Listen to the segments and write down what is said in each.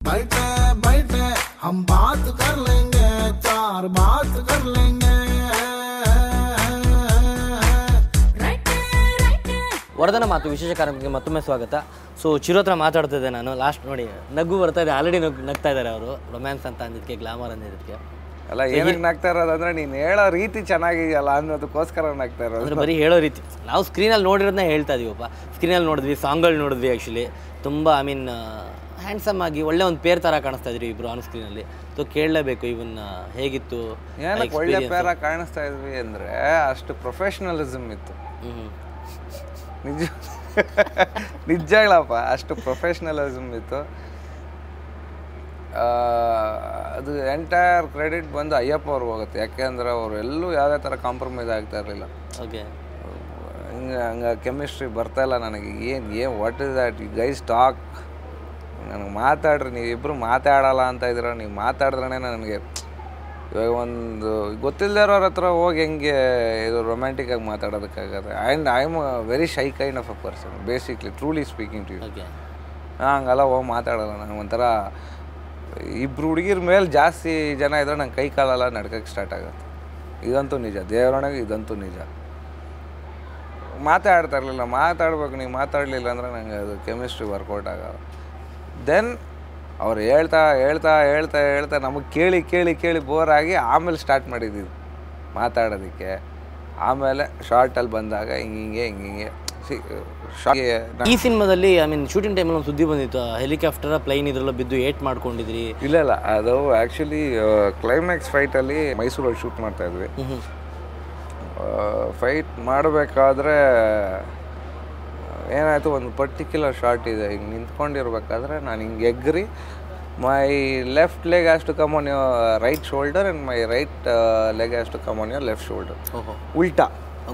बैठे बैठे हम बात कर लेंगे, चार बात कर लेंगे. ವರದನ ಮಾತು ವಿಶೇಷ ಕಾರ್ಯಕ್ರಮಕ್ಕೆ ಮತ್ತೊಮ್ಮೆ ಸ್ವಾಗತ. ಸೊ ಚಿರು ಹತ್ರ ಮಾತಾಡ್ತಾ ಇದ್ದೆ ನಾನು. ಲಾಸ್ಟ್ ನೋಡಿ ನಗು ಬರ್ತಾ ಇದೆ, ಆಲ್ರೆಡಿ ನಗ್ತಾ ಇದ್ದಾರೆ ಅವರು. ರೊಮ್ಯಾನ್ಸ್ ಅಂತ ಅಂದಿದ್ದಕ್ಕೆ, ಗ್ಲಾಮರ್ ಅಂದಿದ್ದಕ್ಕೆ ಅಲ್ಲ, ಏನಕ್ಕೆ ನಗ್ತಾ ಇರೋದಂದ್ರೆ ನೀನು ಹೇಳೋ ರೀತಿ ಚೆನ್ನಾಗಿದೆಯಲ್ಲ ಅನ್ನೋದಕ್ಕೋಸ್ಕರ ನಗ್ತಾ ಇರೋದು. ಅಂದರೆ ಬರೀ ಹೇಳೋ ರೀತಿ. ನಾವು ಸ್ಕ್ರೀನಲ್ಲಿ ನೋಡಿರೋದನ್ನ ಹೇಳ್ತಾ ಇದೀವಪ್ಪ. ಸ್ಕ್ರೀನಲ್ಲಿ ನೋಡಿದ್ವಿ, ಸಾಂಗ್ಗಳು ನೋಡಿದ್ವಿ. ಆ್ಯಕ್ಚುಲಿ ತುಂಬ ಹ್ಯಾಂಡ್ಸಮ್ ಆಗಿ ಒಳ್ಳೆ ಒಂದು ಪೇರ್ ಥರ ಕಾಣಿಸ್ತಾ ಇದ್ರಿ ಇಬ್ಬರು ಆನ್ ಸ್ಕ್ರೀನಲ್ಲಿ. ಸೊ ಕೇಳಲೇಬೇಕು ಇವನ್ನ ಹೇಗಿತ್ತು. ಏನಕ್ಕೆ ಒಳ್ಳೆ ಪೇರ ಕಾಣಿಸ್ತಾ ಇದ್ವಿ ಅಂದರೆ ಅಷ್ಟು ಪ್ರೊಫೆಷ್ನಲಿಸಮ್ ಇತ್ತು. ನಿಜ ಹೇಳಪ್ಪ, ಅಷ್ಟು ಪ್ರೊಫೆಷ್ನಲಿಸಮ್ ಇತ್ತು. ಅದು ಎಂಟೈರ್ ಕ್ರೆಡಿಟ್ ಬಂದು ಅಯ್ಯಪ್ಪ ಅವ್ರಿಗೆ ಹೋಗುತ್ತೆ. ಯಾಕೆಂದ್ರೆ ಅವರು ಎಲ್ಲೂ ಯಾವುದೇ ಥರ ಕಾಂಪ್ರಮೈಸ್ ಆಗ್ತಾ ಇರಲಿಲ್ಲ. ಓಕೆ, ಹಂಗೆ ಕೆಮಿಸ್ಟ್ರಿ ಬರ್ತಾಯಿಲ್ಲ ನನಗೆ. ಏನು what is that you guys talk, ನನಗೆ ಮಾತಾಡ್ರಿ. ನೀವಿಬ್ಬರು ಮಾತಾಡಲ್ಲ ಅಂತ ಇದ್ದೀರ, ನೀವು ಮಾತಾಡಿದ್ರೇ ನನಗೆ ಇವಾಗ ಒಂದು ಗೊತ್ತಿಲ್ಲದೆ ಇರೋರ ಹತ್ರ ಹೋಗಿ ಹೆಂಗೆ ಇದು ರೊಮ್ಯಾಂಟಿಕ್ಕಾಗಿ ಮಾತಾಡೋದಕ್ಕಾಗತ್ತೆ. And I am a very shy kind of a person basically, truly speaking to you. ಹಂಗಲ್ಲ ಹೋಗಿ ಮಾತಾಡೋಲ್ಲ. ನನಗೆ ಒಂಥರ ಇಬ್ಬರು ಹುಡುಗಿರ ಮೇಲೆ ಜಾಸ್ತಿ ಜನ ಇದ್ರೆ ನಂಗೆ ಕೈ ಕಾಲೆಲ್ಲ ನಡ್ಕಕ್ಕೆ ಸ್ಟಾರ್ಟ್ ಆಗುತ್ತೆ. ಇದಂತೂ ನಿಜ, ದೇವರೊಳಗೆ ಇದಂತೂ ನಿಜ. ಮಾತಾಡ್ತಾ ಇರಲಿಲ್ಲ. ಮಾತಾಡ್ಬೇಕು, ನೀವು ಮಾತಾಡಲಿಲ್ಲ ಅಂದರೆ ನಂಗೆ ಅದು ಕೆಮಿಸ್ಟ್ರಿ ವರ್ಕೌಟ್ ಆಗೋದು. ದೆನ್ ಅವ್ರು ಹೇಳ್ತಾ ಹೇಳ್ತಾ ಹೇಳ್ತಾ ಹೇಳ್ತಾ ನಮಗೆ ಕೇಳಿ ಕೇಳಿ ಕೇಳಿ ಬೋರ್ ಆಗಿ ಆಮೇಲೆ ಸ್ಟಾರ್ಟ್ ಮಾಡಿದ್ದೀವಿ ಮಾತಾಡೋದಕ್ಕೆ. ಆಮೇಲೆ ಶಾರ್ಟಲ್ಲಿ ಬಂದಾಗ ಹಿಂಗೆ ಈ ಸಿನಿಮಾದಲ್ಲಿ ಶೂಟಿಂಗ್ ಟೈಮಲ್ಲಿ ಒಂದು ಸುದ್ದಿ ಬಂದಿತ್ತು, ಹೆಲಿಕಾಪ್ಟರ್ ಪ್ಲೈನ್ ಇದ್ರೆಲ್ಲ ಬಿದ್ದು ಏಟ್ ಮಾಡ್ಕೊಂಡಿದ್ರಿ. ಇಲ್ಲ, ಅದು ಆ್ಯಕ್ಚುಲಿ ಕ್ಲೈಮ್ಯಾಕ್ಸ್ ಫೈಟಲ್ಲಿ ಮೈಸೂರಲ್ಲಿ ಶೂಟ್ ಮಾಡ್ತಾಯಿದ್ವಿ. ಫೈಟ್ ಮಾಡಬೇಕಾದ್ರೆ ಏನಾಯಿತು, ಒಂದು ಪರ್ಟಿಕ್ಯುಲರ್ ಶಾರ್ಟ್ ಇದೆ. ಹಿಂಗೆ ನಿಂತ್ಕೊಂಡಿರ್ಬೇಕಾದ್ರೆ ನಾನು ಹಿಂಗೆ ಎಗ್ರಿ, my left leg has to come on your right shoulder and my right leg has to come on your left shoulder. ಉಲ್ಟಾ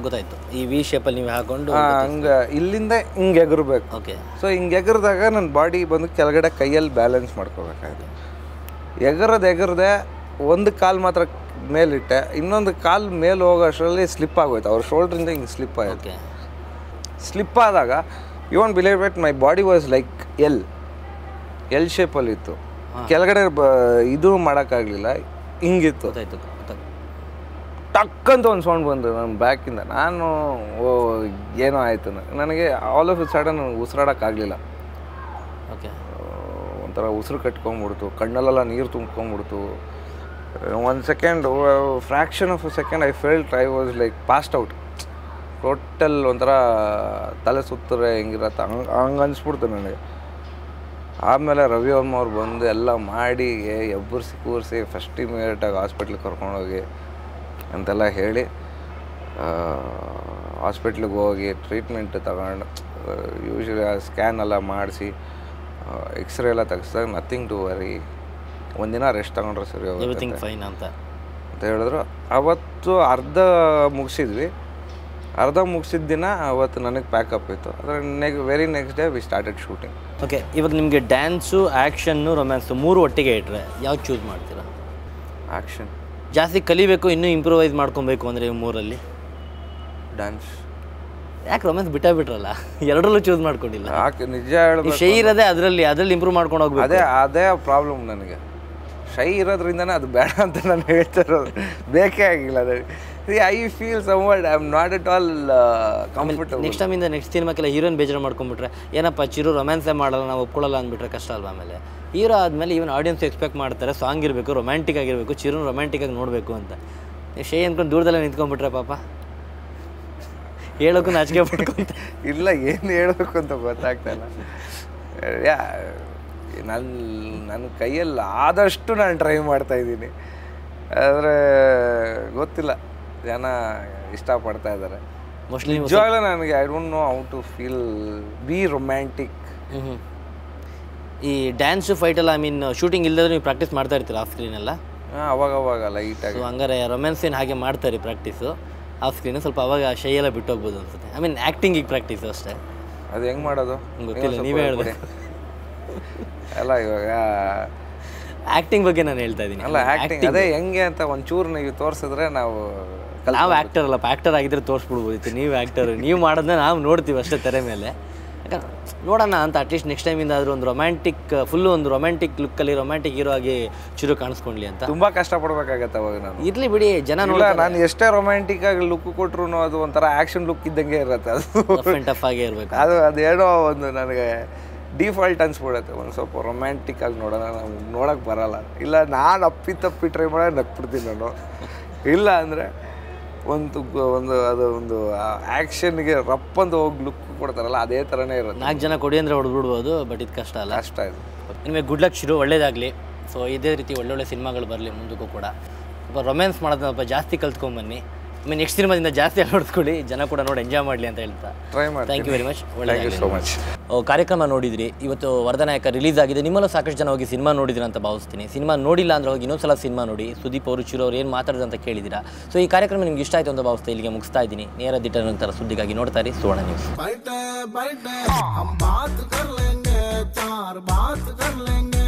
ಗೊತ್ತಾಯ್ತು. ಈ ವಿ ಶೇಪಲ್ಲಿ ನೀವು ಹಾಕೊಂಡು ಹಂಗೆ ಇಲ್ಲಿಂದ ಹಿಂಗೆ ಎಗರ್ಬೇಕು. ಓಕೆ. ಸೊ ಹಿಂಗೆ ಎಗರ್ದಾಗ ನನ್ನ ಬಾಡಿ ಬಂದು ಕೆಳಗಡೆ ಕೈಯಲ್ಲಿ ಬ್ಯಾಲೆನ್ಸ್ ಮಾಡ್ಕೋಬೇಕಾಗಿದೆ. ಎಗರದೆ ಒಂದು ಕಾಲು ಮಾತ್ರ ಮೇಲಿಟ್ಟೆ, ಇನ್ನೊಂದು ಕಾಲು ಮೇಲೆ ಹೋಗೋ ಅಷ್ಟರಲ್ಲಿ ಸ್ಲಿಪ್ ಆಗೋಯ್ತು. ಅವ್ರ ಶೋಲ್ಡ್ರಿಂದ ಹಿಂಗೆ ಸ್ಲಿಪ್ ಆಯಿತು. ಸ್ಲಿಪ್ ಆದಾಗ you want believe it, my body was like L ಶೇಪಲ್ಲಿತ್ತು. ಕೆಳಗಡೆ ಇದು ಮಾಡೋಕ್ಕಾಗಲಿಲ್ಲ, ಹಿಂಗಿತ್ತು. ಟಕ್ಕಂತ ಒಂದು ಸೌಂಡ್ ಬಂದು ನನ್ನ ಬ್ಯಾಕಿಂದ. ನಾನು ಏನೋ ಆಯಿತು ನನಗೆ. ಆಲ್ ಆಫ್ ಸಡನ್ ನನಗೆ ಉಸಿರಾಡೋಕ್ಕಾಗಲಿಲ್ಲ. ಓಕೆ. ಒಂಥರ ಉಸಿರು ಕಟ್ಕೊಂಡ್ಬಿಡ್ತು, ಕಣ್ಣಲ್ಲೆಲ್ಲ ನೀರು ತುಂಬ್ಕೊಂಡ್ಬಿಡ್ತು. ಒಂದು second, fraction of a second I felt I was like passed out. Total ಒಂಥರ ತಲೆ ಸುತ್ತರೆ ಹೆಂಗಿರತ್ತೆ ಹಂಗೆ ಅನಿಸ್ಬಿಡ್ತು ನನಗೆ. ಆಮೇಲೆ ರವಿ ವರ್ಮ ಅವ್ರು ಬಂದು ಎಲ್ಲ ಮಾಡಿ ಎಬ್ಬರಿಸಿ ಕೂರಿಸಿ ಫಸ್ಟ್ ಇಮಿಡಿಯೇಟಾಗಿ ಹಾಸ್ಪಿಟ್ಲಿಗೆ ಕರ್ಕೊಂಡೋಗಿ ಅಂತೆಲ್ಲ ಹೇಳಿ ಹಾಸ್ಪಿಟ್ಲಿಗೆ ಹೋಗಿ ಟ್ರೀಟ್ಮೆಂಟ್ ತಗೊಂಡು ಯೂಶ್ವಲಿ ಆ ಸ್ಕ್ಯಾನ್ ಎಲ್ಲ ಮಾಡಿಸಿ ಎಕ್ಸ್ರೇ ಎಲ್ಲ ತೆಗೆಸಿದಾಗ ನಥಿಂಗ್ ಟು ವರಿ, ಒಂದಿನ ರೆಸ್ಟ್ ತಗೊಂಡ್ರೆ ಸರಿ ಹೋಗುತ್ತೆ ಫೈನ್ ಅಂತ ಹೇಳಿದ್ರು. ಅವತ್ತು ಅರ್ಧ ಮುಗಿಸಿದ್ವಿ. ಮುಗಿಸಿದ ದಿನ ಅವತ್ತು ನನಗೆ ಪ್ಯಾಕಪ್ ಇತ್ತು. ಅದರ very next day we started shooting. Okay, ಇವಾಗ ನಿಮಗೆ ಡ್ಯಾನ್ಸು, ಆ್ಯಕ್ಷನ್ನು, ರೊಮ್ಯಾನ್ಸು ಮೂರು ಒಟ್ಟಿಗೆ ಇಟ್ಟರೆ ಯಾವ್ದು ಚೂಸ್ ಮಾಡ್ತೀರಾ? ಆ್ಯಕ್ಷನ್. ಜಾಸ್ತಿ ಕಲಿಬೇಕು, ಇನ್ನೂ ಇಂಪ್ರೂವೈಸ್ ಮಾಡ್ಕೊಬೇಕು ಅಂದರೆ ಈ ಮೂರಲ್ಲಿ ಡ್ಯಾನ್ಸ್. ಯಾಕೆ ರೊಮ್ಯಾನ್ಸ್ ಬಿಟ್ರಲ್ಲ? ಎರಡರಲ್ಲೂ ಚೂಸ್ ಮಾಡ್ಕೊಂಡಿಲ್ಲ. ಯಾಕೆ ನಿಜ ಹೇಳ್ಬೇಕು, ಶೈ ಇರೋದೇ ಅದರಲ್ಲಿ ಇಂಪ್ರೂವ್ ಮಾಡ್ಕೊಂಡು ಹೋಗ್ಬೇಕು. ಅದೇ ಪ್ರಾಬ್ಲಮ್ ನನಗೆ. ಶೈ ಇರೋದ್ರಿಂದನೇ ಅದು ಬೇಡ ಅಂತ ನಾನು ಹೇಳ್ತಾ ಇರೋದು. ಬೇಕೇ ಆಗಿಲ್ಲ ಅದು. I feel somewhat I am not at all comfortable. Next ಸಿನಿಮಾಕ್ಕೆಲ್ಲ ಹೀರೋಯಿನ್ ಬೇಜಾರು ಮಾಡ್ಕೊಂಡ್ಬಿಟ್ರೆ, ಏನಪ್ಪ ಚಿರು ರೊಮ್ಯಾನ್ಸೇ ಮಾಡಲ್ಲ, ನಾವು ಒಪ್ಕೊಳ್ಳಲ್ಲ ಅಂದ್ಬಿಟ್ರೆ ಕಷ್ಟ ಅಲ್ವಾ? ಆಮೇಲೆ ಹೀರೋ ಆದಮೇಲೆ ಈವನ್ ಆಡಿಯನ್ಸ್ ಎಕ್ಸ್ಪೆಕ್ಟ್ ಮಾಡ್ತಾರೆ ಸಾಂಗ್ ಇರಬೇಕು, ರೊಮ್ಯಾಂಟಿಕ್ ಆಗಿರಬೇಕು, ಚಿರುನ ರೊಮ್ಯಾಂಟಿಕ್ಕಾಗಿ ನೋಡಬೇಕು ಅಂತ. ಶೈ ಅಂದ್ಕೊಂಡು ದೂರದಲ್ಲೇ ನಿಂತ್ಕೊಂಡ್ಬಿಟ್ರೆ ಪಾಪ ಹೇಳೋಕ್ಕೂ ನಾಚಿಕೆ ಪಡ್ಕೊಂತ. ಇಲ್ಲ, ಏನು ಹೇಳಬೇಕು ಅಂತ ಗೊತ್ತಾಗ್ತಾಯಿಲ್ಲ. ನನ್ನ ಕೈಯಲ್ಲಿ ಆದಷ್ಟು ನಾನು ಟ್ರೈ ಮಾಡ್ತಾಯಿದ್ದೀನಿ. ಆದರೆ ಗೊತ್ತಿಲ್ಲ, ಜನ ಇಷ್ಟಪಡ್ತಾ ಇದ್ದಾರೆ ಮೋಸ್ಟ್ಲಿ. ನಿಜವಾಗ್ಲೂ ನನಗೆ I don't know how to feel be romantic. ಈ ಡ್ಯಾನ್ಸು ಫೈಟೆಲ್ಲ ಶೂಟಿಂಗ್ ಇಲ್ಲದ್ರೆ ನೀವು ಪ್ರಾಕ್ಟೀಸ್ ಮಾಡ್ತಾ ಇರ್ತೀರ ಆಫ್ ಸ್ಕ್ರೀನೆಲ್ಲ? ಅವಾಗ ಲೈಟಾಗಿ. ಹಂಗಾರೆ ರೊಮ್ಯಾನ್ಸ್ ಏನು ಹಾಗೆ ಮಾಡ್ತಾರೆ ಪ್ರಾಕ್ಟೀಸು ಆಫ್ ಸ್ಕ್ರೀನು? ಸ್ವಲ್ಪ ಅವಾಗ ಶೈ ಎಲ್ಲ ಬಿಟ್ಟು ಹೋಗ್ಬೋದು ಅನ್ಸುತ್ತೆ. ಆ್ಯಕ್ಟಿಂಗಿಗೆ ಪ್ರಾಕ್ಟೀಸು ಅಷ್ಟೇ. ಅದು ಹೆಂಗೆ ಮಾಡೋದು ಗೊತ್ತಿಲ್ಲ, ನೀವೇ ಹೇಳ್ಬೇಕು. ಅಲ್ಲ, ಇವಾಗ ಆ್ಯಕ್ಟಿಂಗ್ ಬಗ್ಗೆ ನಾನು ಹೇಳ್ತಾ ಇದ್ದೀನಿ. ಅಲ್ಲ, ಆ್ಯಕ್ಟಿಂಗ್ ಅದೇ ಹೆಂಗೆ ಅಂತ ಒಂಚೂರು ನೀವು ತೋರಿಸಿದ್ರೆ ನಾವು ಆ್ಯಕ್ಟರ್ ಅಲ್ಲಪ್ಪ. ಆ್ಯಕ್ಟರ್ ಆಗಿದ್ರೆ ತೋರಿಸ್ಬಿಡ್ಬೋದಿತ್ತು. ನೀವು ಆ್ಯಕ್ಟರ್, ನೀವು ಮಾಡೋದನ್ನ ನಾವು ನೋಡ್ತೀವಿ ಅಷ್ಟೇ ತೆರೆ ಮೇಲೆ. ಯಾಕಂದ್ರೆ ನೋಡೋಣ ಅಂತ ಅಟ್ಲೀಸ್ಟ್ ನೆಕ್ಸ್ಟ್ ಟೈಮಿಂದ ಆದರೂ ಒಂದು ರೊಮ್ಯಾಂಟಿಕ್ ಲುಕ್ಕಲ್ಲಿ ರೊಮ್ಯಾಂಟಿಕ್ ಹೀರೋ ಆಗಿ ಚಿರು ಕಾಣಿಸ್ಕೊಂಡ್ಲಿ ಅಂತ. ತುಂಬ ಕಷ್ಟಪಡ್ಬೇಕಾಗತ್ತೆ ಅವಾಗ ನಾನು. ಇರಲಿ ಬಿಡಿ, ಜನ ಇಲ್ಲ, ನಾನು ಎಷ್ಟೇ ರೊಮ್ಯಾಂಟಿಕ್ ಆಗಿ ಲುಕ್ ಕೊಟ್ರು ಅದು ಒಂಥರ ಆ್ಯಕ್ಷನ್ ಲುಕ್ ಇದ್ದಂಗೆ ಇರುತ್ತೆ. ಅದು ಟಫ್ ಆಗೇ ಇರಬೇಕು. ಅದೇನೋ ಒಂದು ನನಗೆ ಡಿಫಾಲ್ಟ್ ಅನ್ಸ್ಬಿಡುತ್ತೆ. ಒಂದು ಸ್ವಲ್ಪ ರೊಮ್ಯಾಂಟಿಕ್ ಆಗಿ ನೋಡೋಣ, ನಮ್ಗೆ ನೋಡೋಕ್ಕೆ ಬರಲ್ಲ. ಇಲ್ಲ, ನಾನು ಅಪ್ಪಿ ಟ್ರೈ ಮಾಡಿ ನಕ್ಬಿಡ್ತೀನಿ ನಾನು. ಇಲ್ಲ ಅಂದರೆ ಒಂದು ಆ್ಯಕ್ಷನ್ಗೆ ರಪ್ಪಂದು ಹೋಗಿ ಲುಕ್ ಕೊಡ್ತಾರಲ್ಲ, ಅದೇ ಥರನೇ ಇರುತ್ತೆ. 4 ಜನ ಕೊಡಿ ಅಂದರೆ ಹೊಡೆದ್ಬಿಡ್ಬೋದು, ಬಟ್ ಇದು ಕಷ್ಟ ಅಲ್ಲ. ಕಷ್ಟ ಇದು. ನಿಮಗೆ ಗುಡ್ ಲಕ್ ಚಿರು, ಒಳ್ಳೇದಾಗಲಿ. ಸೊ ಇದೇ ರೀತಿ ಒಳ್ಳೊಳ್ಳೆ ಸಿನಿಮಾಗಳು ಬರಲಿ ಮುಂದಕ್ಕೂ ಕೂಡ. ಸ್ವಲ್ಪ ರೊಮ್ಯಾನ್ಸ್ ಮಾಡೋದನ್ನ ಸ್ವಲ್ಪ ಜಾಸ್ತಿ ಕಲ್ತ್ಕೊಂಬನ್ನಿ. ನೆಕ್ಸ್ಟ್ ಸಿನಿಮಾದಿಂದ ಜಾಸ್ತಿ ಅಳವಡಿಸ್ಕೊಳ್ಳಿ, ಜನ ಕೂಡ ನೋಡಿ ಎಂಜಾಯ್ ಮಾಡಲಿ ಅಂತ ಹೇಳ್ತಾ ಟ್ರೈ ಮಾಡಿ. Thank you very much. Thank you so much. ಕಾರ್ಯಕ್ರಮ ನೋಡಿದ್ರಿ. ಇವತ್ತು ವರದನಾಯಕ ರಿಲೀಸ್ ಆಗಿದೆ. ನಿಮ್ಮಲ್ಲೂ ಸಾಕಷ್ಟು ಜನ ಹೋಗಿ ಸಿನಿಮಾ ನೋಡಿದಿರ ಅಂತ ಭಾವಿಸ್ತೀನಿ. ಸಿನಿಮಾ ನೋಡಿಲ್ಲ ಅಂದರೆ ಹೋಗಿ ಇನ್ನೊಂದ್ಸಲ ಸಿನಿಮಾ ನೋಡಿ. ಸುದೀಪ್ ಅವರು, ಚಿರು ಅವರು ಏನು ಮಾತಾಡಿದ್ರು ಅಂತ ಕೇಳಿದ್ದೀರಾ. ಸೊ ಈ ಕಾರ್ಯಕ್ರಮ ನಿಮ್ಗೆ ಇಷ್ಟ ಆಯಿತು ಅಂತ ಭಾವಿಸ್ತಾ ಇಲ್ಲಿಗೆ ಮುಗಿಸ್ತಾ ಇದ್ದೀನಿ. ನೇರ ದಿಟ್ಟ ನಂತರ ಸುದ್ದಿಗಾಗಿ ನೋಡ್ತಾ ಇರಿ ಸುವರ್ಣ ನ್ಯೂಸ್. बैठे हम बात कर लेंगे, 4 बात कर लेंगे.